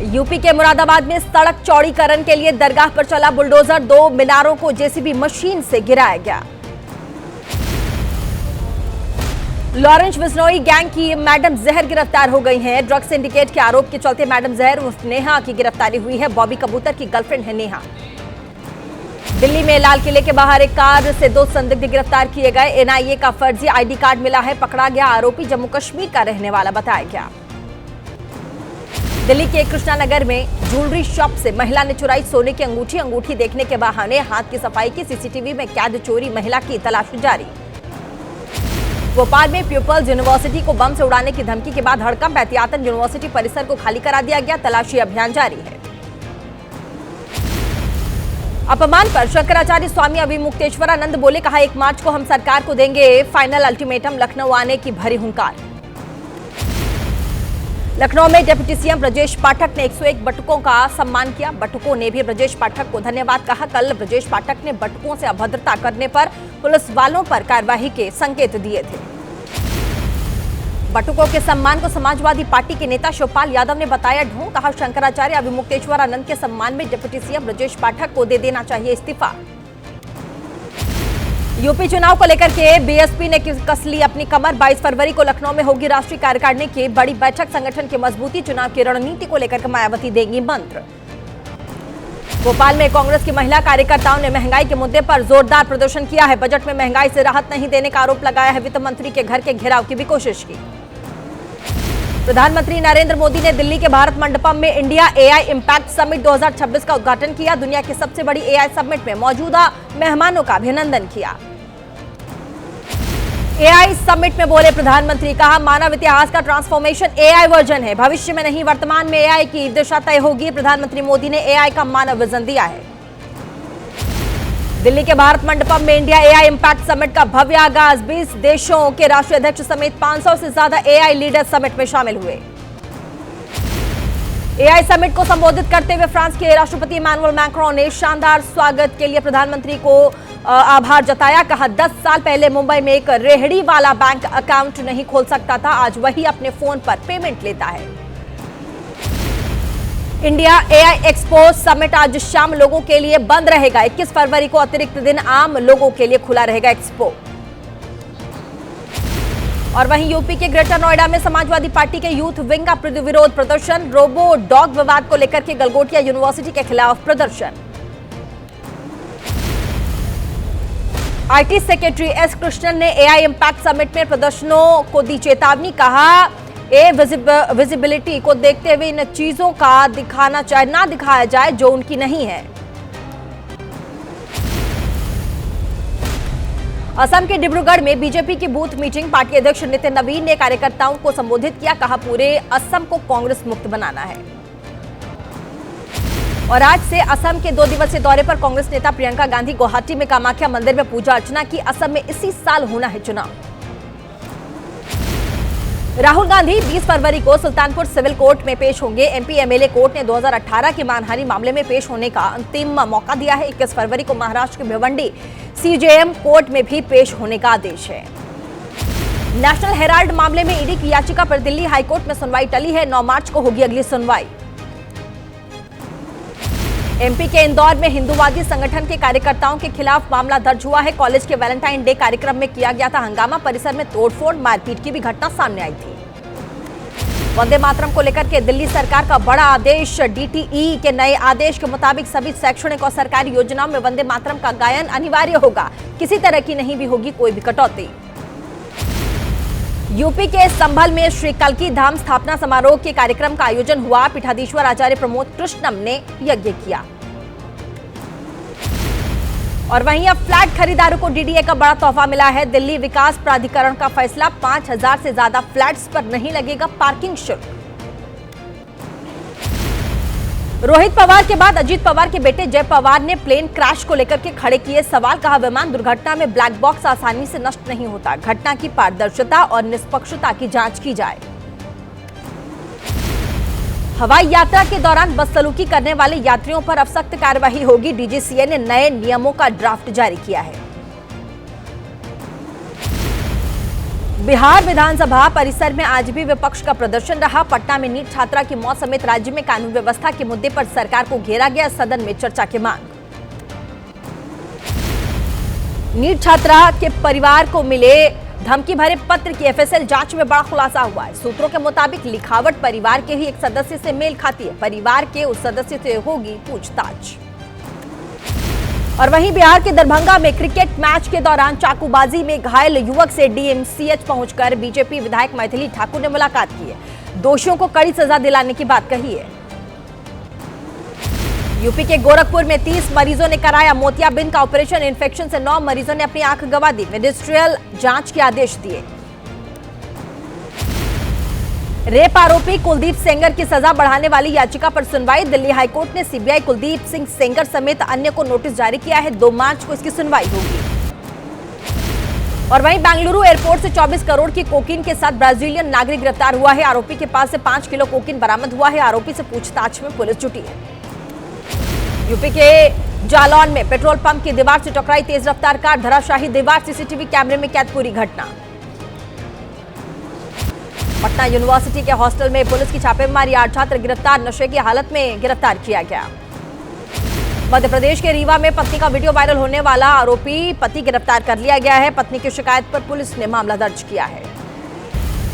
UP के मुरादाबाद में सड़क चौड़ीकरण के लिए दरगाह पर चला बुलडोजर, 2 मीनारों को जेसीबी मशीन से गिराया गया। लॉरेंस बिश्नोई गैंग की मैडम जहर गिरफ्तार हो गई हैं। ड्रग्स सिंडिकेट के आरोप के चलते मैडम जहर उर्फ नेहा की गिरफ्तारी हुई है। बॉबी कबूतर की गर्लफ्रेंड है नेहा। दिल्ली में लाल किले के बाहर एक कार से 2 संदिग्ध गिरफ्तार किए गए। एनआईए का फर्जी आईडी कार्ड मिला है। पकड़ा गया आरोपी जम्मू कश्मीर का रहने वाला बताया गया। दिल्ली के कृष्णानगर में ज्वेलरी शॉप से महिला ने चुराई सोने की अंगूठी देखने के बहाने हाथ की सफाई की। सीसीटीवी में कैद चोरी महिला की तलाशी जारी। भोपाल में पीपल्स यूनिवर्सिटी को बम से उड़ाने की धमकी के बाद हड़कंप, एहतियातन यूनिवर्सिटी परिसर को खाली करा दिया गया। तलाशी अभियान जारी है। अपमान पर शंकराचार्य स्वामी अभिमुक्तेश्वरानंद बोले, कहा 1 मार्च को हम सरकार को देंगे फाइनल अल्टीमेटम। लखनऊ आने की भरी हुंकार। लखनऊ में डिप्टी सीएम ब्रजेश पाठक ने 101 बटुकों का सम्मान किया। बटुकों ने भी ब्रजेश पाठक को धन्यवाद कहा। कल ब्रजेश पाठक ने बटुकों से अभद्रता करने पर पुलिस वालों पर कार्रवाई के संकेत दिए थे। बटुकों के सम्मान को समाजवादी पार्टी के नेता शिवपाल यादव ने बताया ढोंग। कहा शंकराचार्य अभिमुक्तेश्वरानंद के सम्मान में डिप्टी सीएम ब्रजेश पाठक को दे देना चाहिए इस्तीफा। यूपी चुनाव को लेकर के बीएसपी ने कस ली अपनी कमर। 22 फरवरी को लखनऊ में होगी राष्ट्रीय कार्यकारिणी की बड़ी बैठक। संगठन की मजबूती, चुनाव की रणनीति को लेकर मायावती देंगी मंत्र। भोपाल में कांग्रेस की महिला कार्यकर्ताओं ने महंगाई के मुद्दे पर जोरदार प्रदर्शन किया है। बजट में महंगाई से राहत नहीं देने का आरोप लगाया है। वित्त मंत्री के घर के घेराव की भी कोशिश की। प्रधानमंत्री नरेंद्र मोदी ने दिल्ली के भारत मंडपम में इंडिया एआई इंपैक्ट समिट 2026 का उद्घाटन किया। दुनिया की सबसे बड़ी एआई समिट में मौजूदा मेहमानों का अभिनंदन किया। एआई समिट में बोले प्रधानमंत्री, कहा मानव इतिहास का ट्रांसफॉर्मेशन एआई वर्जन है। भविष्य में नहीं, वर्तमान में एआई की दिशा तय होगी। प्रधानमंत्री मोदी ने एआई का मानव विजन दिया है। दिल्ली के भारत मंडपम में इंडिया एआई इंपैक्ट समिट का भव्य आगाज। 20 देशों के राष्ट्रीय अध्यक्ष समेत 500 से ज्यादा एआई लीडर समिट में शामिल हुए। एआई समिट को संबोधित करते हुए फ्रांस के राष्ट्रपति इमैनुअल मैक्रोन ने शानदार स्वागत के लिए प्रधानमंत्री को आभार जताया। कहा 10 साल पहले मुंबई में एक रेहड़ी वाला बैंक अकाउंट नहीं खोल सकता था, आज वही अपने फोन पर पेमेंट लेता है। इंडिया एआई एक्सपो समिट आज शाम लोगों के लिए बंद रहेगा। 21 फरवरी को अतिरिक्त दिन आम लोगों के लिए खुला रहेगा एक्सपो। और वहीं यूपी के ग्रेटर नोएडा में समाजवादी पार्टी के यूथ विंग का विरोध प्रदर्शन। रोबो डॉग विवाद को लेकर के गलगोटिया यूनिवर्सिटी के खिलाफ प्रदर्शन। आईटी सेक्रेटरी एस कृष्णन ने एआई इंपैक्ट समिट में प्रदर्शनों को दी चेतावनी। कहा विजिबिलिटी को देखते हुए इन चीजों का ना दिखाया जाए जो उनकी नहीं है। असम के डिब्रूगढ़ में बीजेपी की बूथ मीटिंग। पार्टी अध्यक्ष नितिन नवीन ने कार्यकर्ताओं को संबोधित किया। कहा पूरे असम को कांग्रेस मुक्त बनाना है। और आज से असम के 2 दिवसीय दौरे पर कांग्रेस नेता प्रियंका गांधी गुवाहाटी में कामाख्या मंदिर में पूजा अर्चना की। असम में इसी साल होना है चुनाव। राहुल गांधी 20 फरवरी को सुल्तानपुर सिविल कोर्ट में पेश होंगे। एमपी एमएलए कोर्ट ने 2018 के मानहानि मामले में पेश होने का अंतिम मौका दिया है। 21 फरवरी को महाराष्ट्र के भिवंडी सीजेएम कोर्ट में भी पेश होने का आदेश है। नेशनल हेराल्ड मामले में ईडी की याचिका पर दिल्ली हाईकोर्ट में सुनवाई टली है। 9 मार्च को होगी अगली सुनवाई। एमपी के इंदौर में हिंदूवादी संगठन के कार्यकर्ताओं के खिलाफ मामला दर्ज हुआ है। कॉलेज के वैलेंटाइन डे कार्यक्रम में किया गया था हंगामा। परिसर में तोड़फोड़, मारपीट की भी घटना सामने आई थी। वंदे मातरम को लेकर के दिल्ली सरकार का बड़ा आदेश। डीटीई के नए आदेश के मुताबिक सभी शैक्षणिक और सरकारी योजनाओं में वंदे मातरम का गायन अनिवार्य होगा। किसी तरह की नहीं भी होगी कोई भी कटौती। यूपी के संभल में श्री कल्की धाम स्थापना समारोह के कार्यक्रम का आयोजन हुआ। पीठाधीश्वर आचार्य प्रमोद कृष्णम ने यज्ञ किया। और वहीं अब फ्लैट खरीदारों को डीडीए का बड़ा तोहफा मिला है। दिल्ली विकास प्राधिकरण का फैसला, 5000 से ज्यादा फ्लैट्स पर नहीं लगेगा पार्किंग शुल्क। रोहित पवार के बाद अजीत पवार के बेटे जय पवार ने प्लेन क्रैश को लेकर के खड़े किए सवाल। कहा विमान दुर्घटना में ब्लैक बॉक्स आसानी से नष्ट नहीं होता। घटना की पारदर्शिता और निष्पक्षता की जांच की जाए। हवाई यात्रा के दौरान बदसलूकी करने वाले यात्रियों पर अब सख्त कार्रवाई होगी। डीजीसीए ने नए नियमों का ड्राफ्ट जारी किया है। बिहार विधानसभा परिसर में आज भी विपक्ष का प्रदर्शन रहा। पटना में नीट छात्रा की मौत समेत राज्य में कानून व्यवस्था के मुद्दे पर सरकार को घेरा गया। सदन में चर्चा की मांग। नीट छात्रा के परिवार को मिले धमकी भरे पत्र की एफएसएल जांच में बड़ा खुलासा हुआ है। सूत्रों के मुताबिक लिखावट परिवार के ही एक सदस्य से मेल खाती है। परिवार के उस सदस्य से होगी पूछताछ। और वहीं बिहार के दरभंगा में क्रिकेट मैच के दौरान चाकूबाजी में घायल युवक से डीएमसीएच पहुंचकर बीजेपी विधायक मैथिली ठाकुर ने मुलाकात की है। दोषियों को कड़ी सजा दिलाने की बात कही है। यूपी के गोरखपुर में 30 मरीजों ने कराया मोतियाबिंद का ऑपरेशन। इन्फेक्शन से 9 मरीजों ने अपनी आंख गंवा दी। मिनिस्ट्रियल जांच के आदेश दिए। रेप आरोपी कुलदीप सेंगर की सजा बढ़ाने वाली याचिका पर सुनवाई। दिल्ली हाईकोर्ट ने सीबीआई कुलदीप सिंह सेंगर समेत अन्य को नोटिस जारी किया है। 2 मार्च को इसकी सुनवाई होगी। और वहीं बेंगलुरु एयरपोर्ट से 24 करोड़ की कोकीन के साथ ब्राजीलियन नागरिक गिरफ्तार हुआ है। आरोपी के पास से 5 किलो कोकीन बरामद हुआ है। आरोपी से पूछताछ में पुलिस जुटी है। यूपी के जालौन में पेट्रोल पंप की दीवार से टकराई तेज रफ्तार कार। धराशायी दीवार। सीसीटीवी कैमरे में कैद पूरी घटना। पटना यूनिवर्सिटी के हॉस्टल में पुलिस की छापेमारी। 8 छात्र गिरफ्तार। नशे की हालत में गिरफ्तार किया गया। मध्य प्रदेश के रीवा में पत्नी का वीडियो वायरल होने वाला आरोपी पति गिरफ्तार कर लिया गया है। पत्नी की शिकायत पर पुलिस ने मामला दर्ज किया है।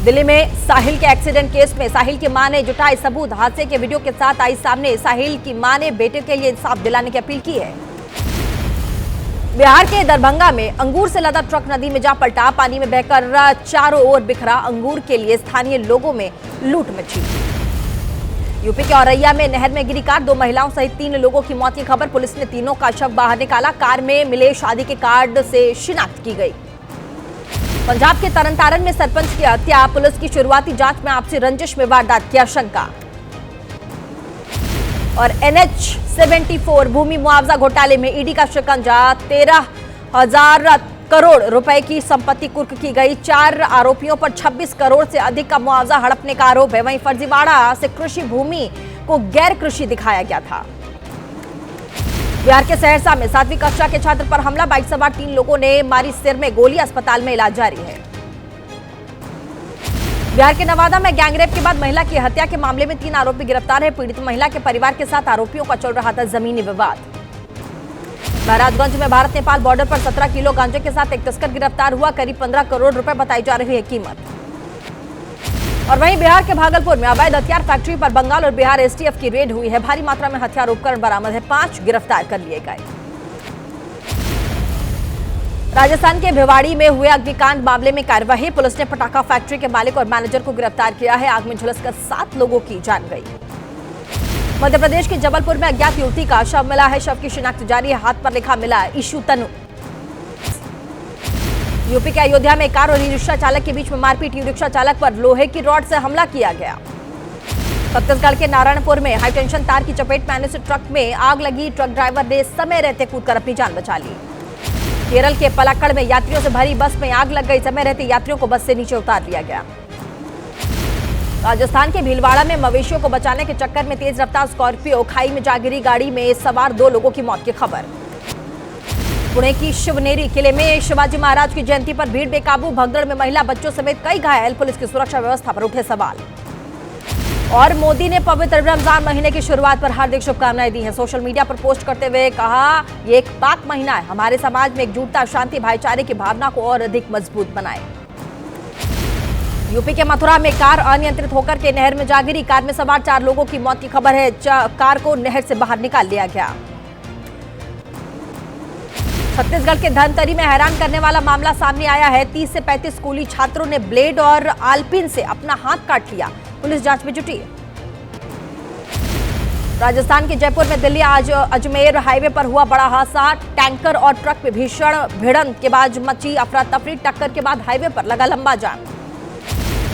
दिल्ली में साहिल के एक्सीडेंट केस में साहिल की मां ने जुटाए सबूत। हादसे के वीडियो के साथ आई सामने। साहिल की मां ने बेटे के लिए इंसाफ दिलाने की अपील की है। बिहार के दरभंगा में अंगूर से लदा ट्रक नदी में जा पलटा। पानी में बहकर चारों ओर बिखरा। अंगूर के लिए स्थानीय लोगों में लूट मची। यूपी के औरैया में नहर में गिरी कार। 2 महिलाओं सहित 3 लोगों की मौत की खबर। पुलिस ने तीनों का शव बाहर निकाला। कार में मिले शादी के कार्ड से शिनाख्त की गई। पंजाब के तरनतारन में सरपंच की हत्या। पुलिस की शुरुआती जांच में आपसी रंजिश में वारदात की आशंका। और NH-74 भूमि मुआवजा घोटाले में ईडी का शिकंजा। 13,000 करोड़ रुपए की संपत्ति कुर्क की गई। 4 आरोपियों पर 26 करोड़ से अधिक का मुआवजा हड़पने का आरोप है। वहीं फर्जीवाड़ा से कृषि भूमि को गैर कृषि दिखाया गया था। बिहार के सहरसा में 7वीं कक्षा के छात्र पर हमला। बाइक सवार 3 लोगों ने मारी सिर में गोली। अस्पताल में इलाज जारी है। बिहार के नवादा में गैंगरेप के बाद महिला की हत्या के मामले में 3 आरोपी गिरफ्तार है। पीड़ित महिला के परिवार के साथ आरोपियों का चल रहा था जमीनी विवाद। महाराजगंज में भारत नेपाल बॉर्डर पर 17 किलो गांजे के साथ एक तस्कर गिरफ्तार हुआ। करीब 15 करोड़ रुपए बताई जा रही है कीमत। और वहीं बिहार के भागलपुर में अवैध हथियार फैक्ट्री पर बंगाल और बिहार एसटीएफ की रेड हुई है। भारी मात्रा में हथियार उपकरण बरामद है। 5 गिरफ्तार कर लिए गए। राजस्थान के भिवाड़ी में हुए अग्निकांड मामले में कार्यवाही। पुलिस ने पटाखा फैक्ट्री के मालिक और मैनेजर को गिरफ्तार किया है। आग में झुलसकर 7 लोगों की जान गई। मध्य प्रदेश के जबलपुर में अज्ञात युवती का शव मिला है। शव की शिनाख्त जारी है। हाथ पर लिखा मिला इशू तनु। यूपी के अयोध्या में कार और ई रिक्शा चालक के बीच में मारपीट। ई रिक्शा चालक पर लोहे की रॉड से हमला किया गया। छत्तीसगढ़ के नारायणपुर में हाईटेंशन तार की चपेट में आने से ट्रक में आग लगी। ट्रक ड्राइवर ने समय रहते कूदकर अपनी जान बचा ली। केरल के पलक्कड़ में यात्रियों से भरी बस में आग लग गई। समय रहते यात्रियों को बस से नीचे उतार दिया गया। राजस्थान के भीलवाड़ा में मवेशियों को बचाने के चक्कर में तेज रफ्तार स्कॉर्पियो खाई में जा गिरी। गाड़ी में सवार 2 लोगों की मौत की खबर। पुणे की शिवनेरी किले में शिवाजी महाराज की जयंती पर भीड़ बेकाबू। भगदड़ में महिला बच्चों समेत कई घायल। पुलिस की सुरक्षा व्यवस्था पर उठे सवाल। और मोदी ने पवित्र रमजान महीने की शुरुआत पर हार्दिक शुभकामनाएं दी हैं। सोशल मीडिया पर पोस्ट करते हुए कहा, ये एक पाक महीना है। हमारे समाज में एकजुटता, शांति, भाईचारे की भावना को और अधिक मजबूत बनाए। यूपी के मथुरा में कार अनियंत्रित होकर के नहर में जा गिरी। कार में सवार 4 लोगों की मौत की खबर है। कार को नहर से बाहर निकाल लिया गया। छत्तीसगढ़ के धनतरी में हैरान करने वाला मामला सामने आया है। 30 से 35 स्कूली छात्रों ने ब्लेड और आलपिन से अपना हाथ काट लिया। पुलिस जांच में जुटी है। राजस्थान के जयपुर में दिल्ली आज अजमेर हाईवे पर हुआ बड़ा हादसा। टैंकर और ट्रक में भीषण भिड़ंत के बाद मची अफरा तफरी। टक्कर के बाद हाईवे पर लगा लंबा जाम।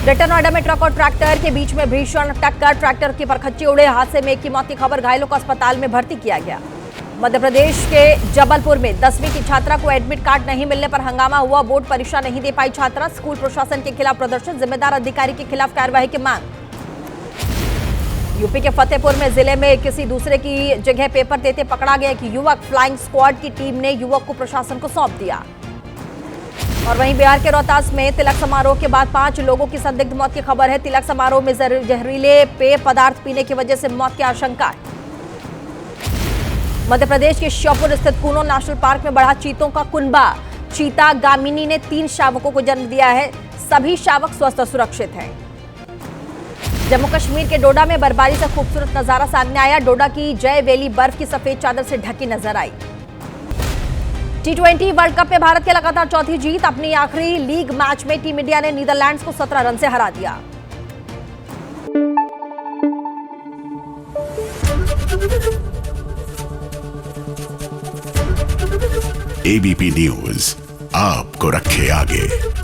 ग्रेटर नोएडा में ट्रक और ट्रैक्टर के बीच में भीषण टक्कर। ट्रैक्टर के परखच्चे उड़े। हादसे में एक की मौत की खबर। घायलों को अस्पताल में भर्ती किया गया। मध्य प्रदेश के जबलपुर में 10वीं की छात्रा को एडमिट कार्ड नहीं मिलने पर हंगामा हुआ। बोर्ड परीक्षा नहीं दे पाई छात्रा। स्कूल प्रशासन के खिलाफ प्रदर्शन। जिम्मेदार अधिकारी के खिलाफ कार्रवाई की मांग। यूपी के फतेहपुर में जिले में किसी दूसरे की जगह पेपर देते पकड़ा गया कि युवक। फ्लाइंग स्क्वाड की टीम ने युवक को प्रशासन को सौंप दिया। और वहीं बिहार के रोहतास में तिलक समारोह के बाद 5 लोगों की संदिग्ध मौत की खबर है। तिलक समारोह में जहरीले पेय पदार्थ पीने की वजह से मौत की आशंका है। मध्य प्रदेश के श्योपुर स्थित कूनो नेशनल पार्क में बढ़ा चीतों का कुनबा। चीता गामिनी ने 3 शावकों को जन्म दिया है। सभी शावक स्वस्थ और सुरक्षित हैं। जम्मू कश्मीर के डोडा में बर्फबारी से खूबसूरत नजारा सामने आया। डोडा की जय वेली बर्फ की सफेद चादर से ढकी नजर आई। T20 वर्ल्ड कप में भारत की लगातार चौथी जीत। अपनी आखिरी लीग मैच में टीम इंडिया ने नीदरलैंड्स को 17 रन से हरा दिया। ABP न्यूज आपको रखे आगे।